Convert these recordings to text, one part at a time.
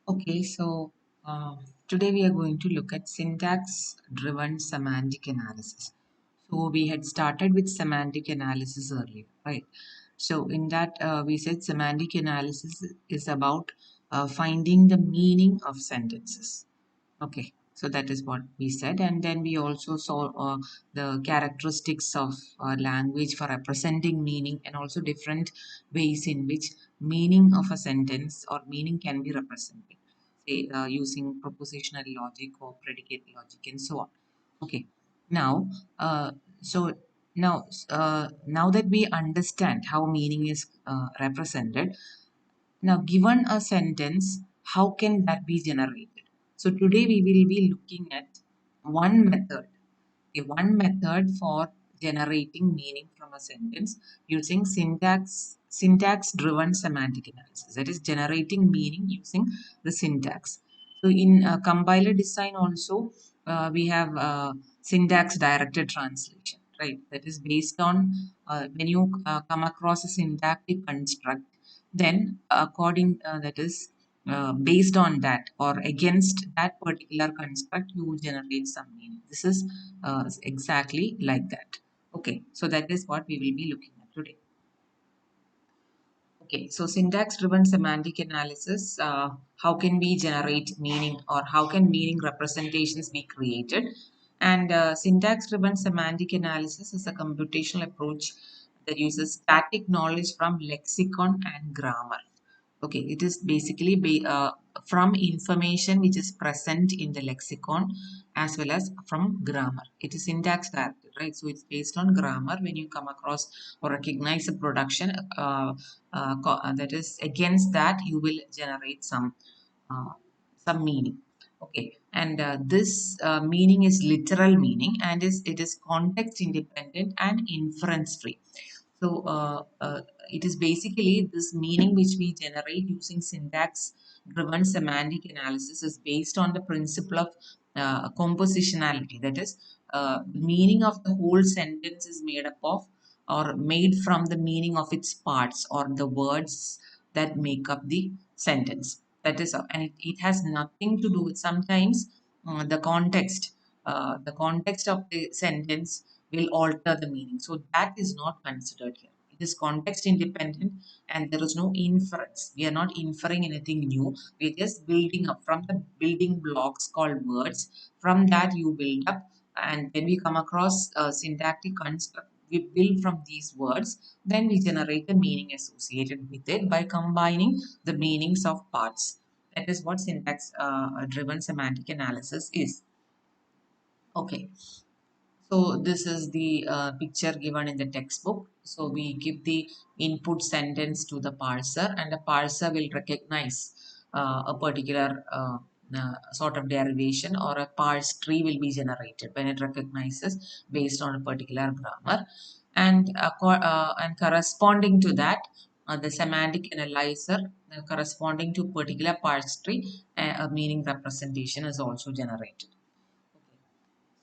Okay, so today we are going to look at syntax driven semantic analysis. So we had started with semantic analysis earlier, right? So in that we said semantic analysis is about finding the meaning of sentences. Okay, so that is what we said, and then we also saw the characteristics of language for representing meaning, and also different ways in which meaning of a sentence or meaning can be represented, say using propositional logic or predicate logic, and so on. Okay, now, so now that we understand how meaning is represented, now, given a sentence, how can that be generated? So today we will be looking at one method, one method for generating meaning from a sentence using syntax driven semantic analysis. That is generating meaning using the syntax. So in compiler design also we have syntax directed translation, right? That is based on when you come across a syntactic construct, then according that is based on that or against that particular construct, you will generate some meaning. This is exactly like that. Okay, so that is what we will be looking at today. Okay, so syntax driven semantic analysis, how can we generate meaning or how can meaning representations be created? And syntax driven semantic analysis is a computational approach that uses static knowledge from lexicon and grammar. Okay, it is basically from information which is present in the lexicon as well as from grammar. It is syntax directed, right? So it's based on grammar. When you come across or recognize a production that is against that, you will generate uh, some meaning. Okay, and this meaning is literal meaning and is it is context independent and inference free. So it is basically this meaning which we generate using syntax driven semantic analysis is based on the principle of compositionality. That is, the meaning of the whole sentence is made up of or made from the meaning of its parts or the words that make up the sentence. That is, and it has nothing to do with sometimes the context of the sentence will alter the meaning. So that is not considered here. It is context independent and there is no inference. We are not inferring anything new. We are just building up from the building blocks called words. From that you build up, and when we come across a syntactic construct, we build from these words, then we generate the meaning associated with it by combining the meanings of parts. That is what syntax driven semantic analysis is. Okay. So this is the picture given in the textbook. So we give the input sentence to the parser, and the parser will recognize a particular sort of derivation, or a parse tree will be generated when it recognizes based on a particular grammar, and and corresponding to that, the semantic analyzer corresponding to particular parse tree, a meaning representation is also generated.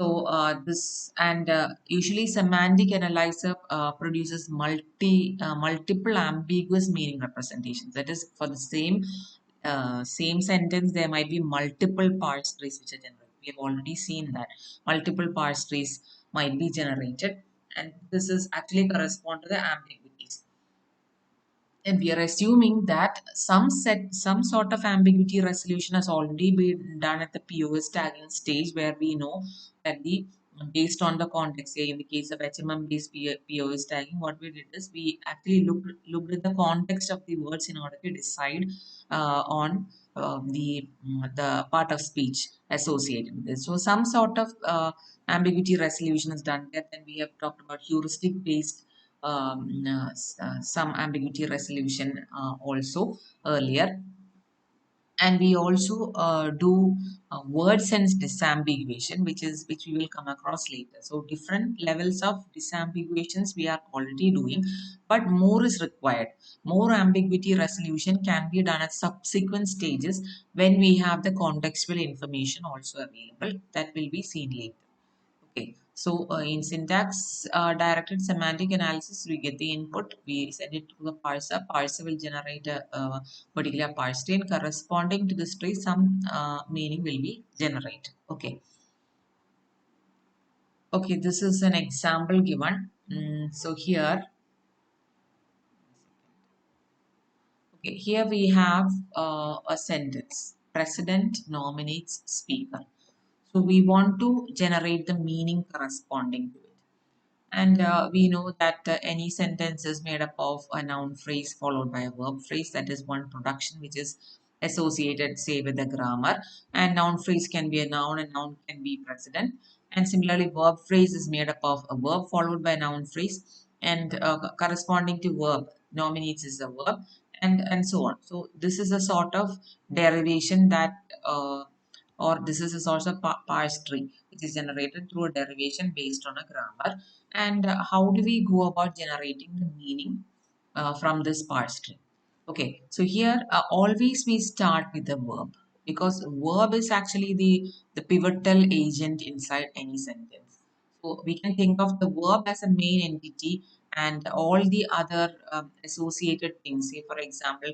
So this and usually semantic analyzer produces multiple ambiguous meaning representations. That is, for the same sentence, there might be multiple parse trees which are generated. We have already seen that multiple parse trees might be generated, and this is actually correspond to the ambiguities. And we are assuming that some sort of ambiguity resolution has already been done at the POS tagging stage, where we know that the based on the context, say in the case of HMM based POS tagging, what we did is we actually looked at the context of the words in order to decide on the part of speech associated with this. So some sort of ambiguity resolution is done there. Then we have talked about heuristic based some ambiguity resolution also earlier, and we also do word sense disambiguation, which we will come across later. So different levels of disambiguations we are already doing, but more is required. More ambiguity resolution can be done at subsequent stages when we have the contextual information also available, that will be seen later. Okay, so in syntax directed semantic analysis, we get the input, we send it to the parser. Parser will generate a particular parse tree, and corresponding to this tree, some meaning will be generated. Okay, okay, this is an example given. So here, okay, here we have a sentence. President nominates speaker. So we want to generate the meaning corresponding to it. And we know that any sentence is made up of a noun phrase followed by a verb phrase. That is one production which is associated, say, with the grammar. And noun phrase can be a noun, and noun can be precedent. And similarly, verb phrase is made up of a verb followed by a noun phrase, and corresponding to verb nominates is a verb, and so on. So this is a sort of derivation that or this is a source of parse tree which is generated through a derivation based on a grammar. And how do we go about generating the meaning from this parse tree? Okay, so here always we start with the verb, because verb is actually the pivotal agent inside any sentence. So we can think of the verb as a main entity, and all the other associated things. Say, for example,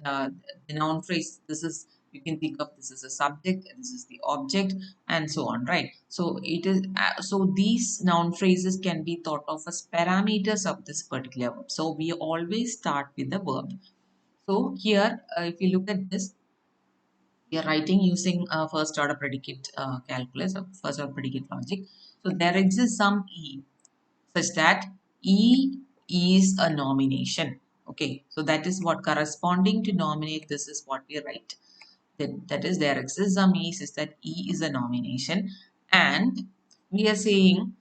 uh, the noun phrase. This is, you can think of this as a subject. This is the object, and so on, right? So it is so these noun phrases can be thought of as parameters of this particular verb. So we always start with the verb. So here, if you look at this, we are writing using first order predicate calculus or first order predicate logic. So there exists some E such that E is a nomination. Okay, so that is what corresponding to nominate. This is what we write. That is, there exists some E such that E is a nomination, and we are saying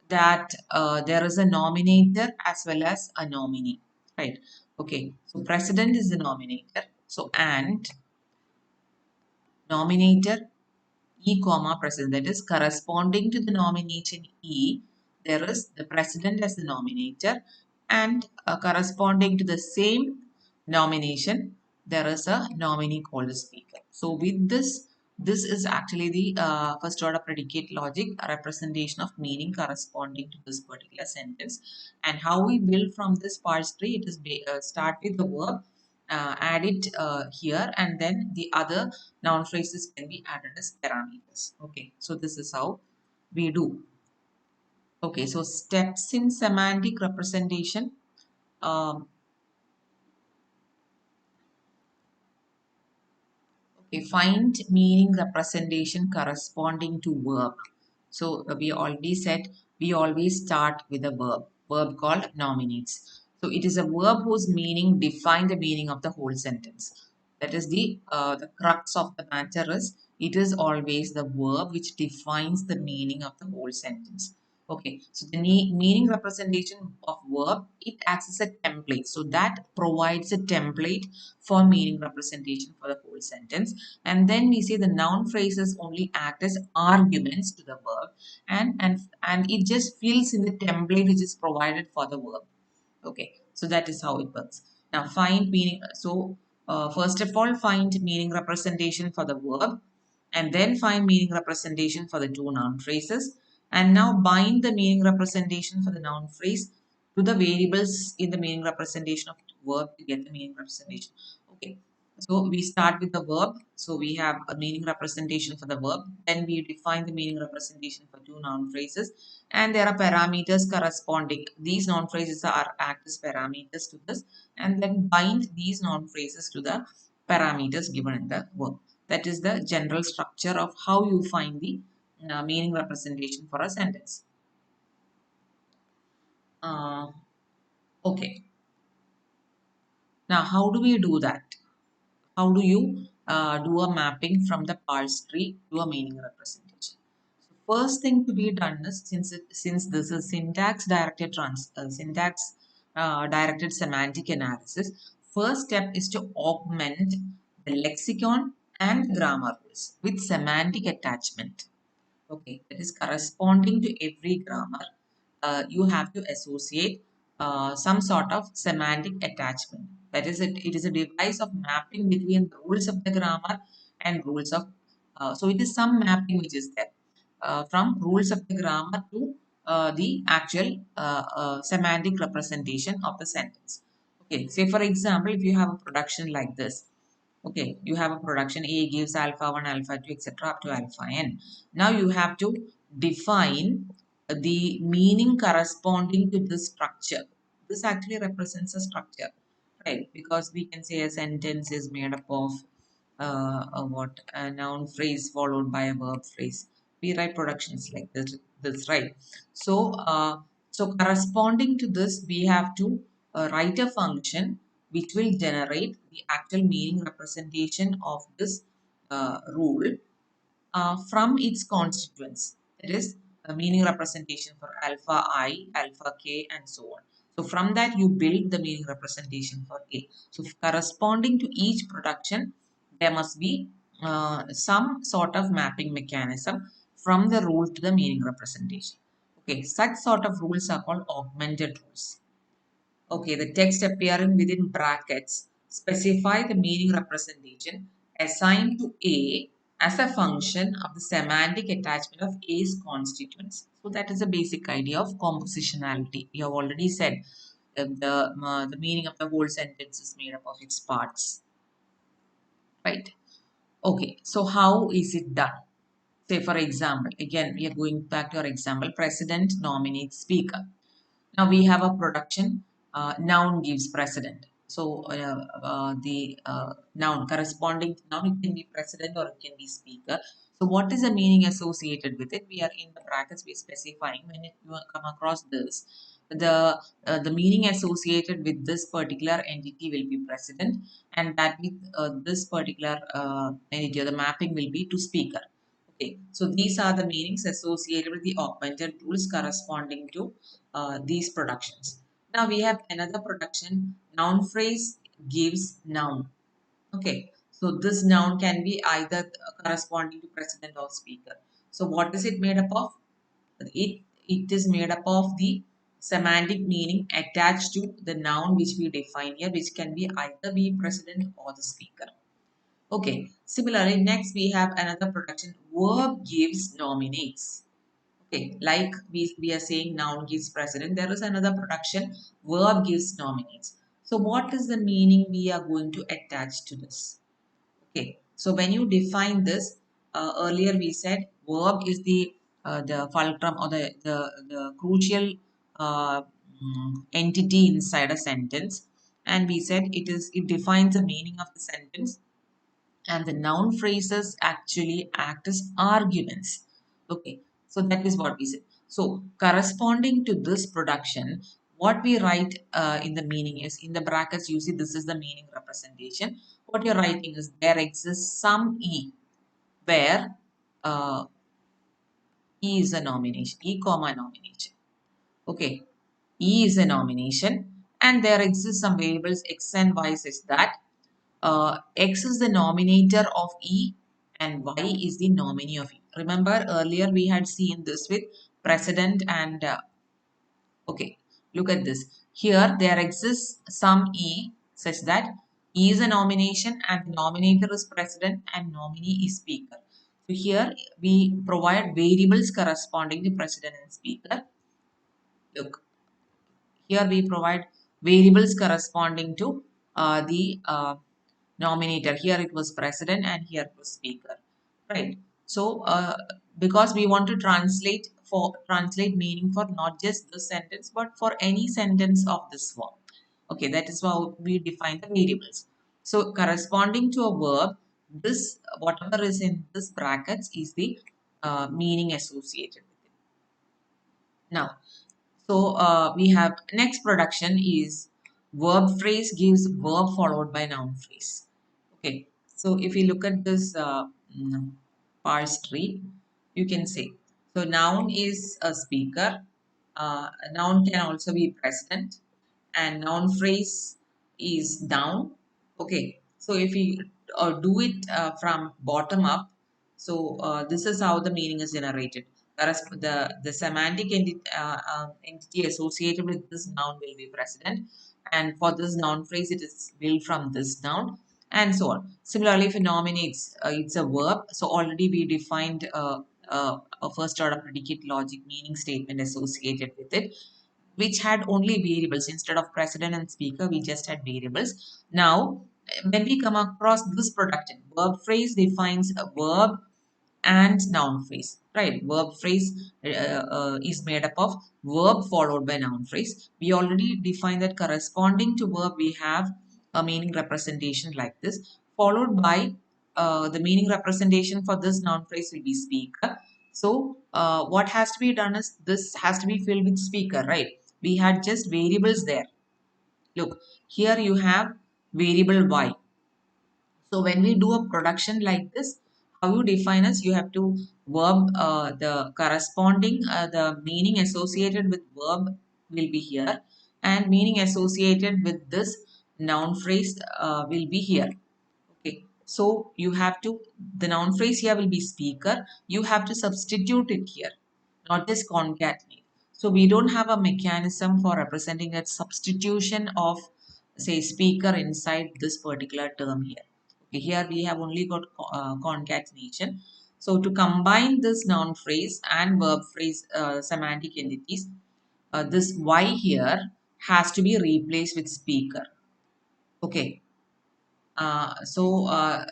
that there is a nominator as well as a nominee, right? Okay, so president is the nominator. So and nominator E comma president, that is corresponding to the nomination E, there is the president as the nominator, and corresponding to the same nomination, there is a nominee called the speaker. So with this, this is actually the first order predicate logic, a representation of meaning corresponding to this particular sentence. And how we build from this parse tree, it is start with the verb, add it here, and then the other noun phrases can be added as parameters. Okay, so this is how we do. Okay, so steps in semantic representation. Um, okay, find meaning representation corresponding to verb. So we already said we always start with a verb called nominates. So it is a verb whose meaning define the meaning of the whole sentence. That is the crux of the matter is it is always the verb which defines the meaning of the whole sentence. Okay, so the meaning representation of verb, it acts as a template. So that provides a template for meaning representation for the whole sentence. And then we say the noun phrases only act as arguments to the verb, and it just fills in the template which is provided for the verb. Okay, so that is how it works. Now find meaning. So first of all, find meaning representation for the verb, and then find meaning representation for the two noun phrases. And now bind the meaning representation for the noun phrase to the variables in the meaning representation of verb to get the meaning representation. Okay, so we start with the verb. So we have a meaning representation for the verb. Then we define the meaning representation for two noun phrases, and there are parameters corresponding. These noun phrases are act as parameters to this, and then bind these noun phrases to the parameters given in the verb. That is the general structure of how you find the meaning representation for a sentence. Uh, okay, now how do we do that? How do you do a mapping from the parse tree to a meaning representation? So first thing to be done is, since this is syntax directed semantic analysis, first step is to augment the lexicon and grammar rules with semantic attachment. Okay, that is corresponding to every grammar. You have to associate some sort of semantic attachment. That is, it is a device of mapping between the rules of the grammar and rules of. So it is some mapping which is there. from rules of the grammar to the actual semantic representation of the sentence. Okay, say for example, if you have a production like this, okay, you have a production A gives alpha 1, alpha 2, etc. up to alpha n. Now you have to define the meaning corresponding to this structure. This actually represents a structure, right? Because we can say a sentence is made up of a noun phrase followed by a verb phrase. We write productions like this, right? So, so corresponding to this, we have to write a function which will generate the actual meaning representation of this rule from its constituents. That is a meaning representation for alpha I, alpha k, and so on. So from that you build the meaning representation for A. So corresponding to each production, there must be some sort of mapping mechanism from the rule to the meaning representation. Okay, such sort of rules are called augmented rules. Okay, the text appearing within brackets specify the meaning representation assigned to A as a function of the semantic attachment of A's constituents. So that is the basic idea of compositionality. We have already said the meaning of the whole sentence is made up of its parts, right? Okay, so how is it done? Say for example, again we are going back to our example, president nominates speaker. Now we have a production, noun gives precedent. So the noun corresponding to noun, it can be precedent or it can be speaker. So what is the meaning associated with it? We are in the brackets, we are specifying when you come across this. The meaning associated with this particular entity will be precedent, and that with this particular entity, the mapping will be to speaker. Okay, so these are the meanings associated with the augmented rules corresponding to these productions. Now we have another production, noun phrase gives noun. Okay, so this noun can be either corresponding to president or speaker. So what is it made up of? It is made up of the semantic meaning attached to the noun which we define here, which can be either be president or the speaker. Okay, similarly, next we have another production, verb gives nominates. Okay, like we are saying noun gives precedent, there is another production, verb gives nominates. So what is the meaning we are going to attach to this? Okay, so when you define this, earlier we said verb is the fulcrum or the crucial entity inside a sentence, and we said it defines the meaning of the sentence, and the noun phrases actually act as arguments. Okay, so that is what we said. So corresponding to this production, what we write in the meaning is, in the brackets you see this is the meaning representation. What you're writing is there exists some E where uh, E is a nomination, E comma nomination. Okay, E is a nomination, and there exists some variables X and Y such that X is the nominator of E and Y is the nominee of E. Remember earlier we had seen this with precedent and okay, look at this. Here there exists some E such that E is a nomination and the nominator is president and nominee is speaker. So here we provide variables corresponding to president and speaker. Look, here we provide variables corresponding to the nominator. Here it was president and here it was speaker, right? So because we want to translate meaning for not just this sentence but for any sentence of this form. Okay, that is how we define the variables. So corresponding to a verb, this whatever is in this brackets is the meaning associated with it. Now, so we have next production is verb phrase gives verb followed by noun phrase. Okay, so if you look at this parse tree, you can say, so noun is a speaker, a noun can also be president, and noun phrase is down. Okay, so if we do it from bottom up, so this is how the meaning is generated. Whereas the semantic entity associated with this noun will be president, and for this noun phrase it is built from this noun, and so on. Similarly, if it nominates, it's a verb. So already we defined a first order predicate logic meaning statement associated with it, which had only variables. Instead of president and speaker, we just had variables. Now, when we come across this production, verb phrase defines a verb and noun phrase, right? Verb phrase is made up of verb followed by noun phrase. We already defined that corresponding to verb, we have a meaning representation like this, followed by the meaning representation for this noun phrase will be speaker. So what has to be done is this has to be filled with speaker, right? We had just variables there. Look, here you have variable y. So when we do a production like this, how you define is you have to verb, the corresponding, the meaning associated with verb will be here, and meaning associated with this noun phrase will be here. Okay, so you have to, the noun phrase here will be speaker. You have to substitute it here, not just concatenate. So we don't have a mechanism for representing that substitution of, say, speaker inside this particular term here. Okay, here we have only got concatenation. So to combine this noun phrase and verb phrase semantic entities, this y here has to be replaced with speaker. Okay, to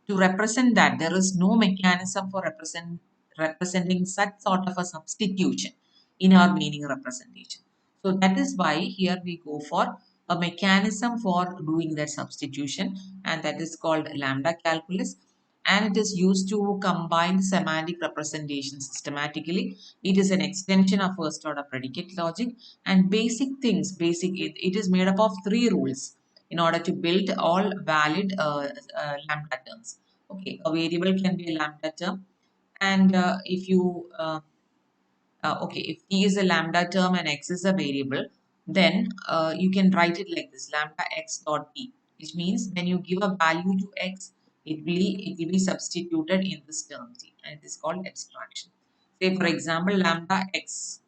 represent that, there is no mechanism for representing such sort of a substitution in our meaning representation. So that is why here we go for a mechanism for doing that substitution, and that is called lambda calculus, and it is used to combine semantic representation systematically. It is an extension of first order predicate logic, and basic things, it is made up of three rules in order to build all valid lambda terms. Okay, a variable can be a lambda term, and if you okay, if t is a lambda term and x is a variable, then you can write it like this: lambda x dot t, which means when you give a value to x, it will be substituted in this term t, and it is called abstraction. Say for example, lambda x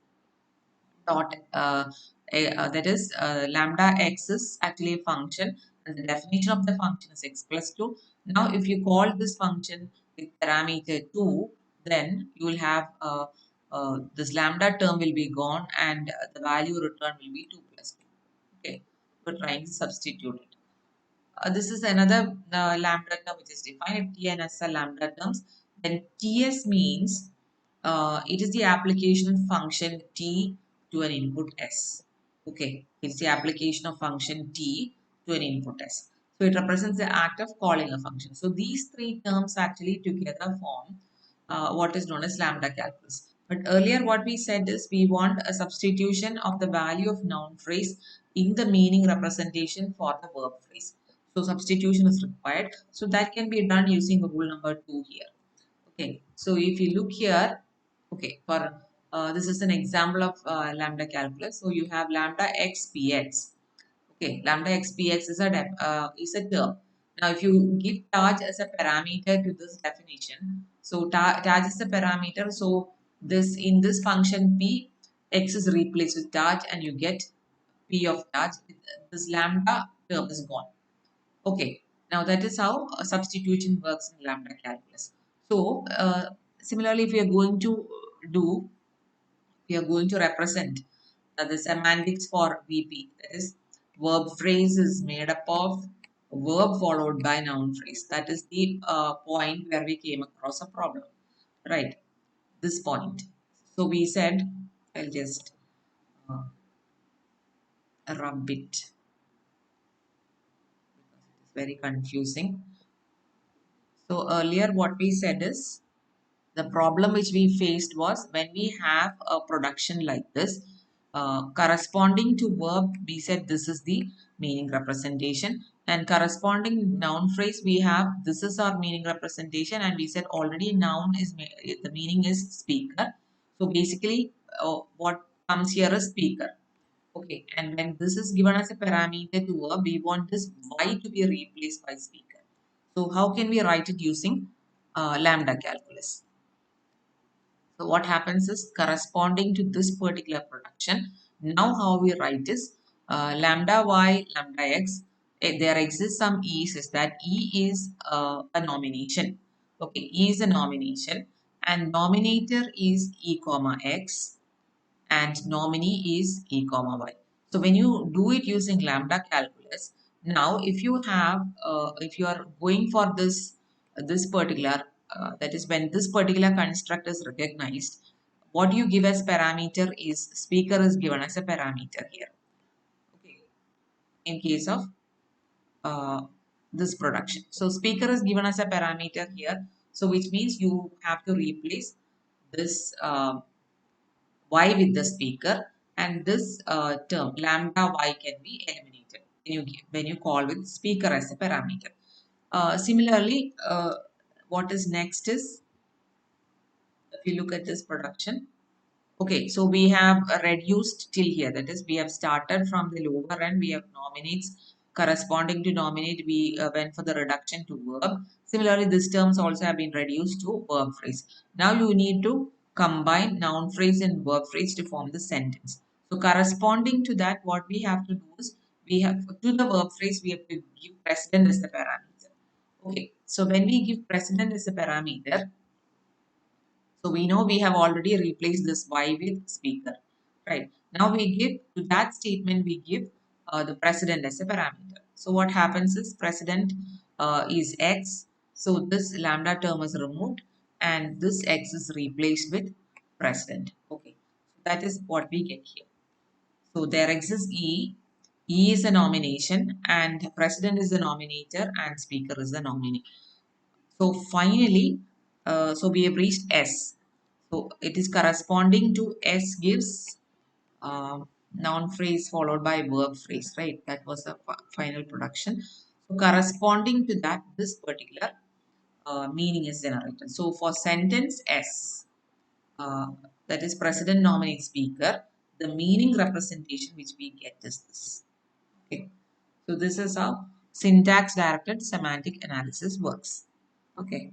dot that is lambda x is actually a function, and the definition of the function is x plus 2. Now if you call this function with parameter 2, then you will have this lambda term will be gone, and the value returned will be 2 plus 2. Okay, we're trying to substitute it. This is another lambda term which is defined. If Tn as a lambda terms, then Ts means it is the application function T to an input S. Okay, it's the application of function T to an input S. So it represents the act of calling a function. So these three terms actually together form what is known as lambda calculus. But earlier what we said is we want a substitution of the value of noun phrase in the meaning representation for the verb phrase. So substitution is required. So that can be done using rule number 2 here. Okay, so if you look here, okay, for this is an example of lambda calculus. So you have lambda x px. Okay, lambda x px is a term. Now, if you give charge as a parameter to this definition, so charge is a parameter. So this in this function p, x is replaced with charge, and you get p of charge. This lambda term is gone. Okay, now that is how substitution works in lambda calculus. So similarly, if we are going to do, we are going to represent the semantics for VP. That is, verb phrase is made up of verb followed by noun phrase. That is the point where we came across a problem, right? This point. So we said, I'll just uh, rub it because it is very confusing. So earlier what we said is, the problem which we faced was when we have a production like this, corresponding to verb, we said this is the meaning representation, and corresponding noun phrase we have, this is our meaning representation, and we said already noun is, the meaning is speaker. So basically what comes here is speaker. Okay, and when this is given as a parameter to verb, we want this y to be replaced by speaker. So how can we write it using lambda calculus? So what happens is, corresponding to this particular production, now how we write is lambda y, lambda x. There exists some e's, is that e is a nomination. Okay, e is a nomination, and nominator is e comma x and nominee is e comma y. So when you do it using lambda calculus, now if you are going for this particular that is when this particular construct is recognized, what you give as parameter is speaker is given as a parameter here. Okay, in case of uh, this production. So speaker is given as a parameter here. So which means you have to replace this y with the speaker, and this term lambda y can be eliminated when you call with speaker as a parameter. Similarly, what is next is if you look at this production. Okay, so we have reduced till here. That is, we have started from the lower end. We have nominates corresponding to nominate. We went for the reduction to verb. Similarly, these terms also have been reduced to verb phrase. Now you need to combine noun phrase and verb phrase to form the sentence. So corresponding to that, what we have to do is we have to the verb phrase, we have to give precedent as the parameter. Okay, so when we give precedent as a parameter, so we know we have already replaced this y with speaker, right? Now we give to that statement, we give the precedent as a parameter. So what happens is precedent is x. So this lambda term is removed and this x is replaced with precedent. Okay, that is what we get here. So there exists E. E is a nomination and precedent is the nominator and speaker is the nominee. So finally, so we have reached S. So it is corresponding to S gives noun phrase followed by verb phrase, right? That was the final production. So corresponding to that, this particular meaning is generated. So for sentence S, uh, that is precedent nominate speaker, the meaning representation which we get is this. Okay. So this is how syntax directed semantic analysis works. Okay.